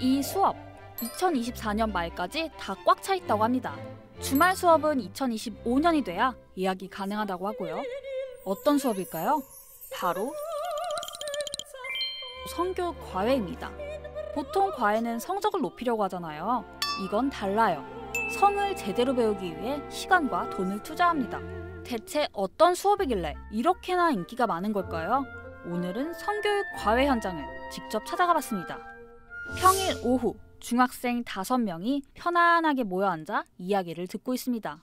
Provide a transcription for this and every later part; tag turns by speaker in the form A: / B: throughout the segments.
A: 이 수업 2024년 말까지 다 꽉 차 있다고 합니다. 주말 수업은 2025년이 돼야 예약이 가능하다고 하고요. 어떤 수업일까요? 바로 성교육 과외입니다. 보통 과외는 성적을 높이려고 하잖아요. 이건 달라요. 성을 제대로 배우기 위해 시간과 돈을 투자합니다. 대체 어떤 수업이길래 이렇게나 인기가 많은 걸까요? 오늘은 성교육 과외 현장을 직접 찾아가 봤습니다. 평일 오후 중학생 5명이 편안하게 모여 앉아 이야기를 듣고 있습니다.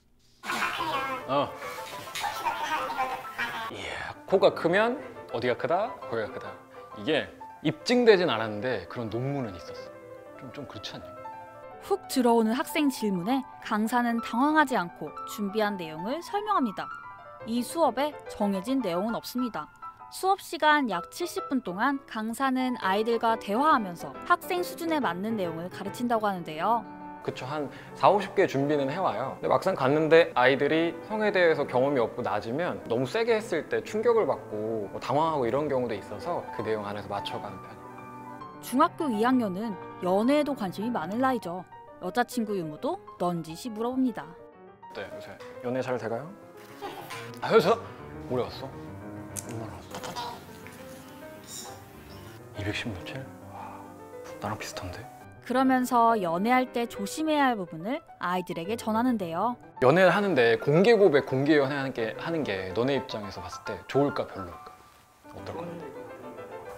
B: 코가 크면 어디가 크다, 거기가 크다. 이게 입증되진 않았는데 그런 논문은 있었어. 좀 그렇지 않냐?
A: 훅 들어오는 학생 질문에 강사는 당황하지 않고 준비한 내용을 설명합니다. 이 수업에 정해진 내용은 없습니다. 수업 시간 약 70분 동안 강사는 아이들과 대화하면서 학생 수준에 맞는 내용을 가르친다고 하는데요.
B: 그쵸, 한 40-50개 준비는 해와요. 근데 막상 갔는데 아이들이 성에 대해서 경험이 없고 낮으면 너무 세게 했을 때 충격을 받고 당황하고 이런 경우도 있어서 그 내용 안에서 맞춰가는 편이에요.
A: 중학교 2학년은 연애에도 관심이 많은 나이죠. 여자친구 유무도 넌지시 물어봅니다.
B: 네, 요새 연애 잘 돼가요? 여자? 오래 왔어? 얼마나 왔어? 210며칠? 와, 나랑 비슷한데?
A: 그러면서 연애할 때 조심해야 할 부분을 아이들에게 전하는데요.
B: 연애를 하는데 공개 고백, 공개 연애 하는 게 너네 입장에서 봤을 때 좋을까 별로일까? 어떨 것 같아?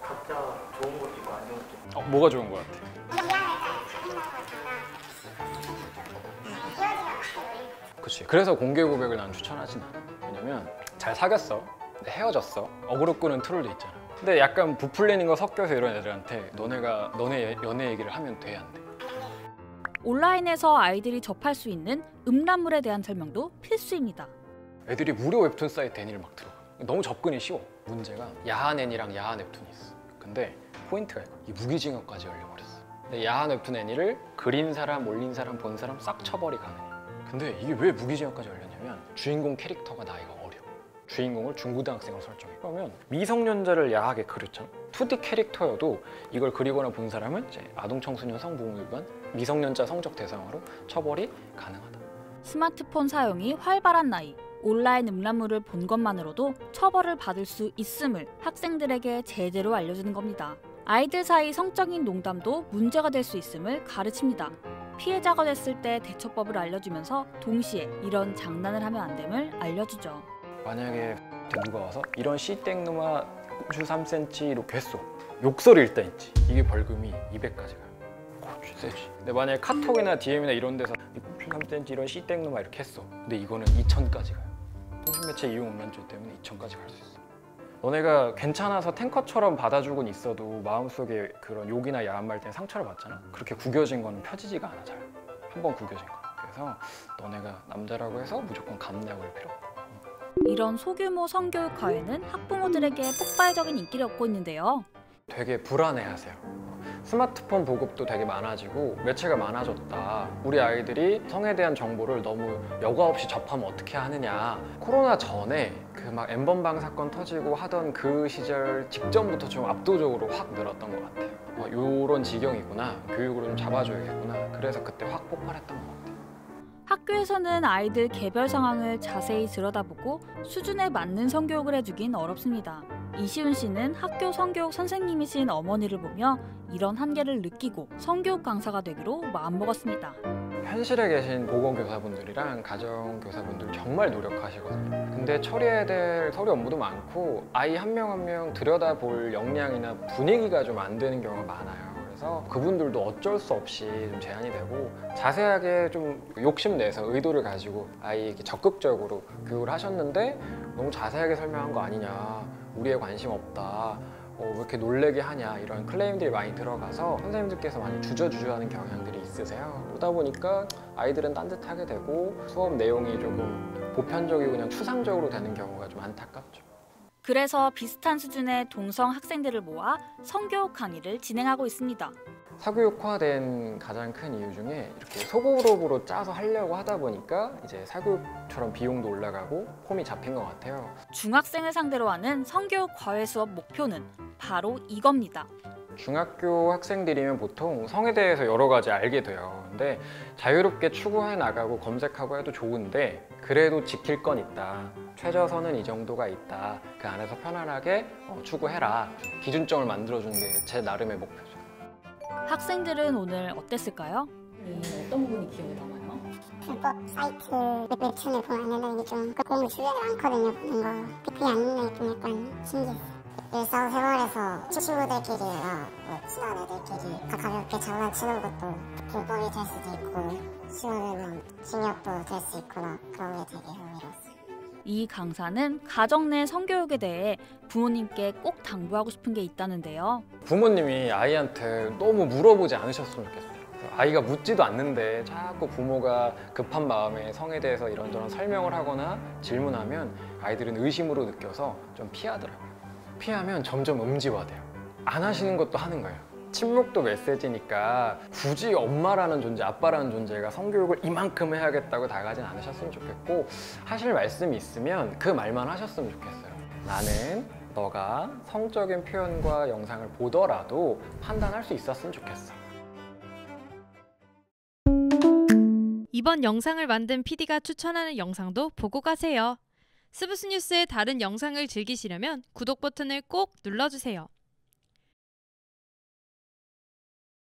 C: 각자 좋은 것도 있고 안 좋은 것도 있고.
B: 뭐가 좋은 것 같아? 그치, 그래서 공개 고백을 난 추천하진 않아. 왜냐면 잘 사귀었어, 근데 헤어졌어, 어그로 끄는 트롤도 있잖아. 근데 약간 부풀리는 거 섞여서 이런 애들한테 너네 연애 얘기를 하면 돼, 안 돼?
A: 온라인에서 아이들이 접할 수 있는 음란물에 대한 설명도 필수입니다.
B: 애들이 무료 웹툰 사이트 애니를 막 들어가. 너무 접근이 쉬워. 문제가 야한 애니랑 야한 웹툰이 있어. 근데 포인트가 이 무기징역까지 열려버렸어. 근데 야한 웹툰 애니를 그린 사람, 올린 사람, 본 사람 싹 처벌이 가능해. 근데 이게 왜 무기징역까지 열렸냐면 주인공 캐릭터가 나이가 어려. 주인공을 중고등학생으로 설정해. 그러면 미성년자를 야하게 그렸잖아. 2D 캐릭터여도 이걸 그리거나 본 사람은 이제 아동청소년 성보호위반 미성년자 성적 대상으로 처벌이 가능하다.
A: 스마트폰 사용이 활발한 나이, 온라인 음란물을 본 것만으로도 처벌을 받을 수 있음을 학생들에게 제대로 알려주는 겁니다. 아이들 사이 성적인 농담도 문제가 될 수 있음을 가르칩니다. 피해자가 됐을 때 대처법을 알려주면서 동시에 이런 장난을 하면 안 됨을 알려주죠.
B: 만약에 누가 와서 이런 씨땡누마 고추 3cm 이렇게 했어. 욕설이 일단 있지. 이게 벌금이 200까지 가요. 고추 세지. 근데 만약에 카톡이나 DM이나 이런 데서 고추 3cm 이런 씨땡누마 이렇게 했어. 근데 이거는 2000까지 가요. 통신매체 이용 음란죄 때문에 2000까지 갈 수 있어. 너네가 괜찮아서 탱커처럼 받아주곤 있어도 마음속에 그런 욕이나 야한 말 때문에 상처를 받잖아. 그렇게 구겨진 거는 펴지지가 않아 잘. 한 번 구겨진 거. 그래서 너네가 남자라고 해서 무조건 감내할 필요 없고.
A: 이런 소규모 성교육 과외는 학부모들에게 폭발적인 인기를 얻고 있는데요.
B: 되게 불안해하세요. 스마트폰 보급도 되게 많아지고 매체가 많아졌다. 우리 아이들이 성에 대한 정보를 너무 여과 없이 접하면 어떻게 하느냐. 코로나 전에 그 막 N번방 사건 터지고 하던 그 시절 직전부터 좀 압도적으로 확 늘었던 것 같아요. 요런 지경이구나. 교육으로 좀 잡아줘야겠구나. 그래서 그때 확 폭발했던 것 같아요.
A: 학교에서는 아이들 개별 상황을 자세히 들여다보고 수준에 맞는 성교육을 해주긴 어렵습니다. 이시훈 씨는 학교 성교육 선생님이신 어머니를 보며 이런 한계를 느끼고 성교육 강사가 되기로 마음먹었습니다.
B: 현실에 계신 보건교사분들이랑 가정교사분들 정말 노력하시거든요. 근데 처리해야 될 서류 업무도 많고 아이 한 명 한 명 들여다볼 역량이나 분위기가 좀 안 되는 경우가 많아요. 그래서 그분들도 어쩔 수 없이 좀 제한이 되고 자세하게 좀 욕심내서 의도를 가지고 아이에게 적극적으로 교육을 하셨는데 너무 자세하게 설명한 거 아니냐, 우리에 관심 없다, 왜 이렇게 놀래게 하냐 이런 클레임들이 많이 들어가서 선생님들께서 많이 주저주저하는 경향들이 있으세요. 그러다 보니까 아이들은 딴짓하게 되고 수업 내용이 조금 보편적이고 그냥 추상적으로 되는 경우가 좀 안타깝죠.
A: 그래서 비슷한 수준의 동성 학생들을 모아 성교육 강의를 진행하고 있습니다.
B: 사교육화된 가장 큰 이유 중에 이렇게 소그룹으로 짜서 하려고 하다 보니까 이제 사교육처럼 비용도 올라가고 폼이 잡힌 것 같아요.
A: 중학생을 상대로 하는 성교육 과외 수업 목표는 바로 이겁니다.
B: 중학교 학생들이면 보통 성에 대해서 여러 가지 알게 돼요. 근데 자유롭게 추구해 나가고 검색하고 해도 좋은데 그래도 지킬 건 있다. 최저선은 이 정도가 있다. 그 안에서 편안하게 추구해라. 기준점을 만들어주는 게 제 나름의 목표죠.
D: 학생들은 오늘 어땠을까요?
A: 어떤 부분이 기억에 남아요?
E: 불법 사이트 웹툰을 보면은 이게 좀 공부 주제가 많거든요. 보는 거. 그게 아닌 게 좀 약간 신기했어요. 일상생활에서 친구들끼리나 친한 애들끼리 가볍게 장난치는 것도 불법이 될 수도 있고 심하면 징역도 될 수 있구나. 그런 게 되게 흥미로웠어요.
A: 이 강사는 가정 내 성교육에 대해 부모님께 꼭 당부하고 싶은 게 있다는데요.
B: 부모님이 아이한테 너무 물어보지 않으셨으면 좋겠어요. 아이가 묻지도 않는데 자꾸 부모가 급한 마음에 성에 대해서 이런저런 설명을 하거나 질문하면 아이들은 의심으로 느껴서 좀 피하더라고요. 피하면 점점 음지화돼요. 안 하시는 것도 하는 거예요. 침묵도 메시지니까 굳이 엄마라는 존재, 아빠라는 존재가 성교육을 이만큼 해야겠다고 다가진 않으셨으면 좋겠고 하실 말씀이 있으면 그 말만 하셨으면 좋겠어요. 나는 너가 성적인 표현과 영상을 보더라도 판단할 수 있었으면 좋겠어.
F: 이번 영상을 만든 PD가 추천하는 영상도 보고 가세요. 스브스 뉴스의 다른 영상을 즐기시려면 구독 버튼을 꼭 눌러주세요.